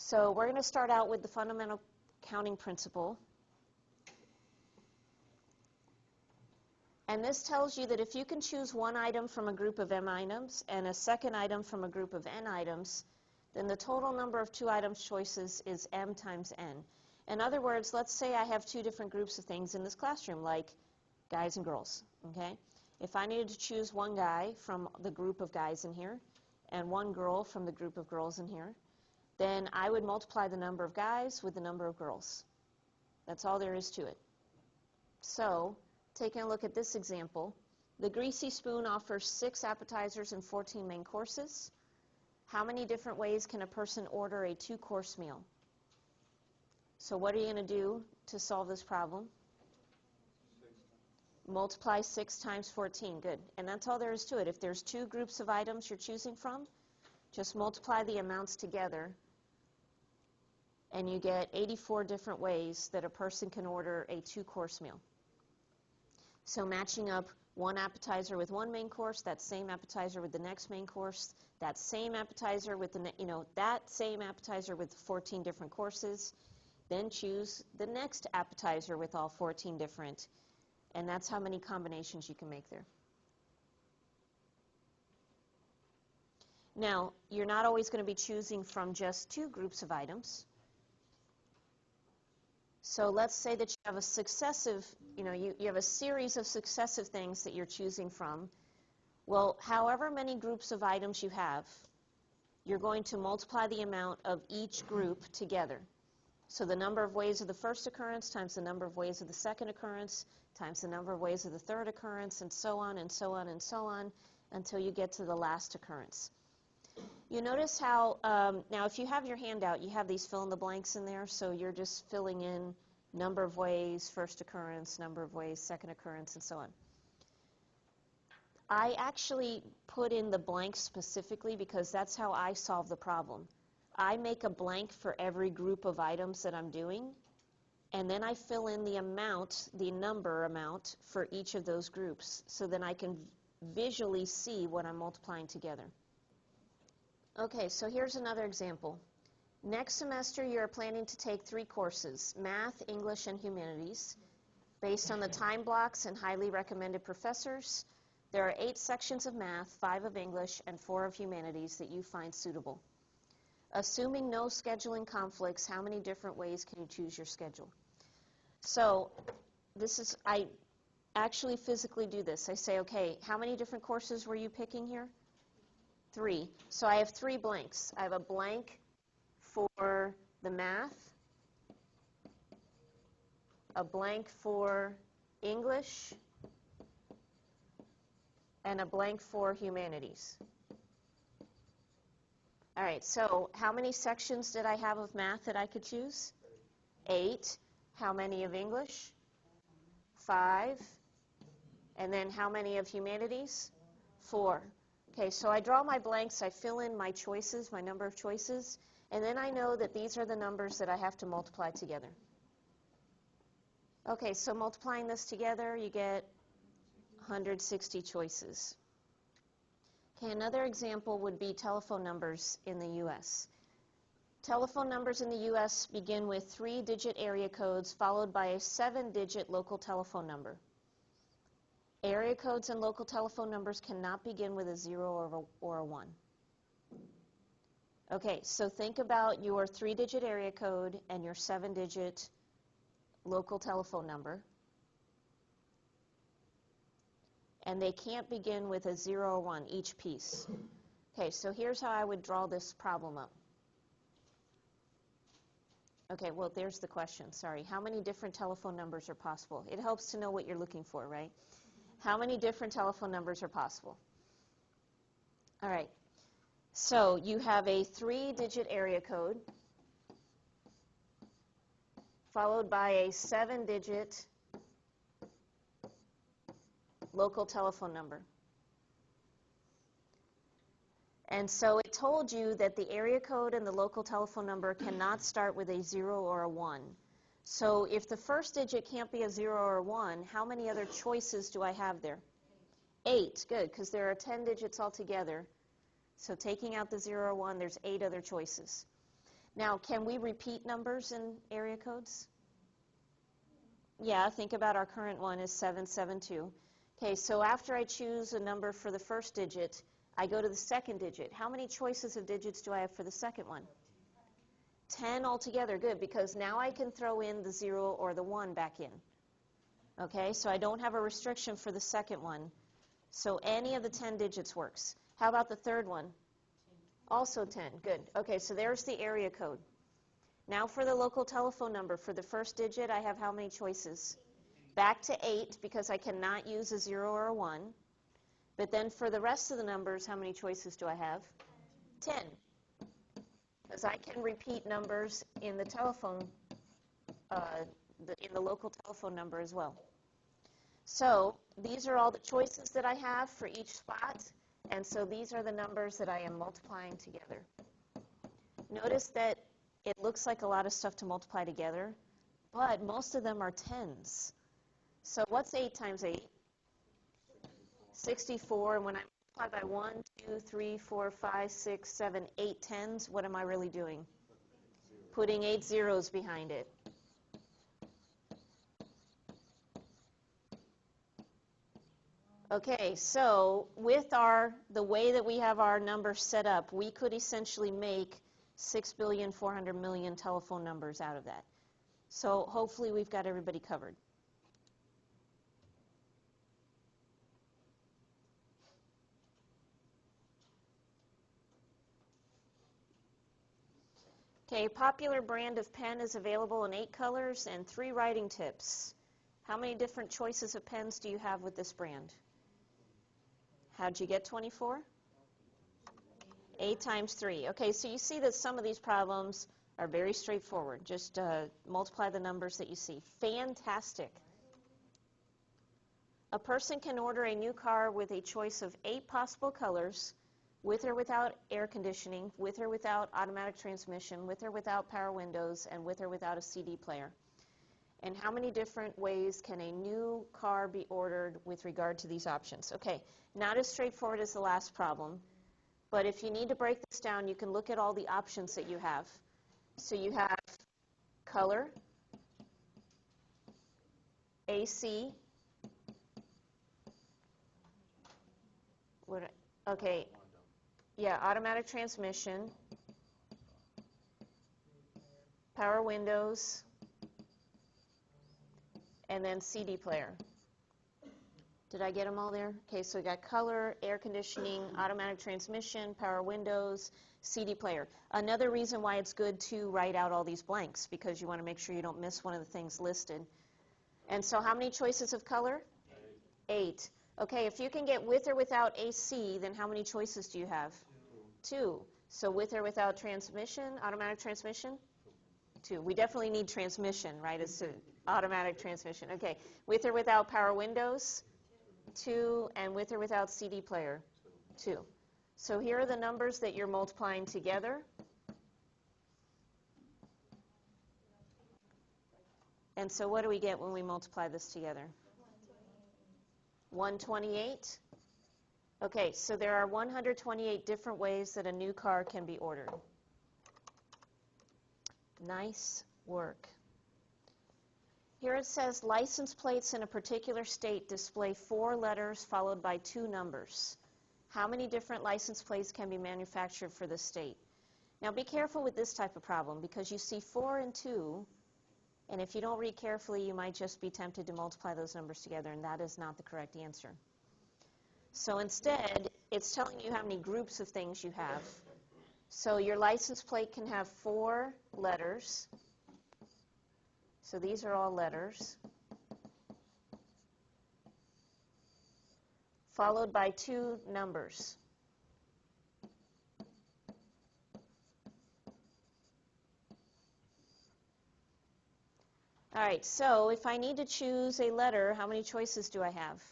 So we're going to start out with the fundamental counting principle. And this tells you that if you can choose one item from a group of m items and a second item from a group of n items, then the total number of two items choices is m times n. In other words, let's say I have two different groups of things in this classroom, like guys and girls. Okay? If I needed to choose one guy from the group of guys in here and one girl from the group of girls in here, then I would multiply the number of guys with the number of girls. That's all there is to it. So, taking a look at this example, the Greasy Spoon offers 6 appetizers and 14 main courses. How many different ways can a person order a 2-course meal? So what are you going to do to solve this problem? Multiply 6 times 14. Good. And that's all there is to it. If there's 2 groups of items you're choosing from, just multiply the amounts together, and you get 84 different ways that a person can order a 2-course meal. So matching up one appetizer with one main course, that same appetizer with the next main course, that same appetizer with the that same appetizer with 14 different courses, then choose the next appetizer with all 14 different, and that's how many combinations you can make there. Now, you're not always going to be choosing from just 2 groups of items. So let's say that you have a successive, you have a series of successive things that you're choosing from. Well, however many groups of items you have, you're going to multiply the amount of each group together. So the number of ways of the first occurrence times the number of ways of the second occurrence times the number of ways of the third occurrence, and so on and so on and so on until you get to the last occurrence. You notice how, now if you have your handout, you have these fill-in-the-blanks in there, so you're just filling in number of ways, first occurrence, number of ways, second occurrence, and so on. I actually put in the blanks specifically because that's how I solve the problem. I make a blank for every group of items that I'm doing, and then I fill in the amount, the number amount, for each of those groups, so then I can visually see what I'm multiplying together. Okay, so here's another example. Next semester, you're planning to take 3 courses, Math, English, and Humanities. Based on the time blocks and highly recommended professors, there are 8 sections of Math, 5 of English, and 4 of Humanities that you find suitable. Assuming no scheduling conflicts, how many different ways can you choose your schedule? So, I actually physically do this. I say, okay, how many different courses were you picking here? 3. So I have 3 blanks. I have a blank for the math, a blank for English, and a blank for humanities. All right, so how many sections did I have of math that I could choose? 8. How many of English? 5. And then how many of humanities? 4. Okay, so I draw my blanks, I fill in my choices, my number of choices, and then I know that these are the numbers that I have to multiply together. Okay, so multiplying this together, you get 160 choices. Okay, another example would be telephone numbers in the U.S. Telephone numbers in the U.S. begin with 3-digit area codes followed by a 7-digit local telephone number. Area codes and local telephone numbers cannot begin with a 0 or a 1. Okay, so think about your 3-digit area code and your 7-digit local telephone number. And they can't begin with a 0 or 1, each piece. Okay, so here's how I would draw this problem up. Okay, well, there's the question, sorry. How many different telephone numbers are possible? It helps to know what you're looking for, right? How many different telephone numbers are possible? All right, so you have a 3-digit area code followed by a 7-digit local telephone number. And so it told you that the area code and the local telephone number cannot start with a 0 or a 1. So if the first digit can't be a 0 or a 1, how many other choices do I have there? 8, good, because there are 10 digits altogether. So taking out the 0 or 1, there's 8 other choices. Now, can we repeat numbers in area codes? Yeah, think about our current one is 772. Okay, so after I choose a number for the first digit, I go to the second digit. How many choices of digits do I have for the second one? 10 altogether. Good, because now I can throw in the 0 or the 1 back in. Okay, so I don't have a restriction for the second one. So any of the 10 digits works. How about the third one? Also 10. Good. Okay, so there's the area code. Now for the local telephone number, for the first digit, I have how many choices? Back to 8, because I cannot use a 0 or a 1. But then for the rest of the numbers, how many choices do I have? 10. Because I can repeat numbers in the telephone, in the local telephone number as well. So these are all the choices that I have for each spot, and so these are the numbers that I am multiplying together. Notice that it looks like a lot of stuff to multiply together, but most of them are tens. So what's 8 times 8? 64, and when I multiply by 1, 2, 3, 4, 5, 6, 7, 8 tens, what am I really doing? Putting 8 zeros behind it. Okay, so with the way that we have our numbers set up, we could essentially make 6,400,000,000 telephone numbers out of that. So hopefully we've got everybody covered. Okay, a popular brand of pen is available in 8 colors and 3 writing tips. How many different choices of pens do you have with this brand? How'd you get 24? 8 times 3. Okay, so you see that some of these problems are very straightforward. Just multiply the numbers that you see. Fantastic. A person can order a new car with a choice of 8 possible colors, with or without air conditioning, with or without automatic transmission, with or without power windows, and with or without a CD player. And how many different ways can a new car be ordered with regard to these options? Okay, not as straightforward as the last problem, but if you need to break this down, you can look at all the options that you have. So you have color, AC, okay, yeah, automatic transmission, power windows, and then CD player. Did I get them all there? Okay, so we got color, air conditioning, automatic transmission, power windows, CD player. Another reason why it's good to write out all these blanks, because you want to make sure you don't miss one of the things listed. And so how many choices of color? 8. Okay, if you can get with or without AC, then how many choices do you have? 2. So with or without transmission, automatic transmission? 2. We definitely need transmission, right? It's automatic transmission. Okay, with or without power windows? 2. And with or without CD player? 2. So here are the numbers that you're multiplying together. And so what do we get when we multiply this together? 128. Okay, so there are 128 different ways that a new car can be ordered. Nice work. Here it says license plates in a particular state display 4 letters followed by 2 numbers. How many different license plates can be manufactured for this state? Now be careful with this type of problem, because you see 4 and 2, and if you don't read carefully, you might just be tempted to multiply those numbers together, and that is not the correct answer. So instead, it's telling you how many groups of things you have. So your license plate can have 4 letters. So these are all letters, followed by 2 numbers. All right, so if I need to choose a letter, how many choices do I have?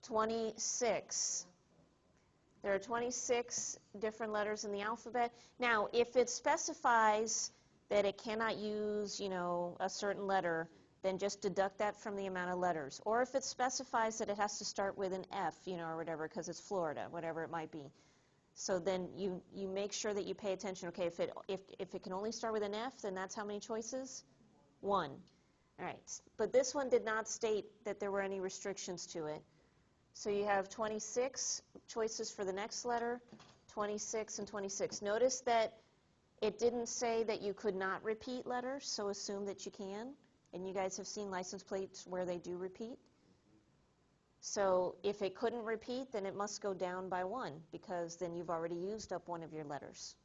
26. There are 26 different letters in the alphabet. Now, if it specifies that it cannot use, a certain letter, then just deduct that from the amount of letters. Or if it specifies that it has to start with an F, or whatever, because it's Florida, whatever it might be. So then you make sure that you pay attention. Okay, if it can only start with an F, then that's how many choices? 1. All right, but this one did not state that there were any restrictions to it. So you have 26 choices for the next letter, 26 and 26. Notice that it didn't say that you could not repeat letters, so assume that you can. And you guys have seen license plates where they do repeat. So if it couldn't repeat, then it must go down by 1, because then you've already used up one of your letters.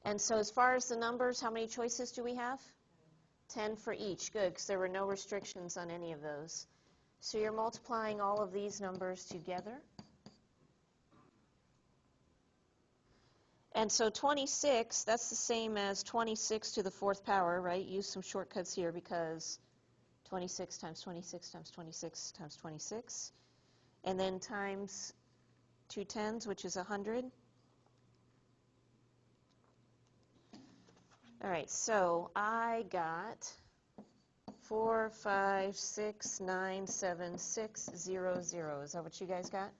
And so as far as the numbers, how many choices do we have? 10 for each. Good, because there were no restrictions on any of those. So you're multiplying all of these numbers together. And so 26, that's the same as 26 to the 4th power, right? Use some shortcuts here because 26 times 26 times 26 times 26. And then times 2 tens, which is 100. All right, so I got 4, 5, 6, 9, 7, 6, 0, 0. Is that what you guys got?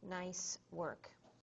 Nice work.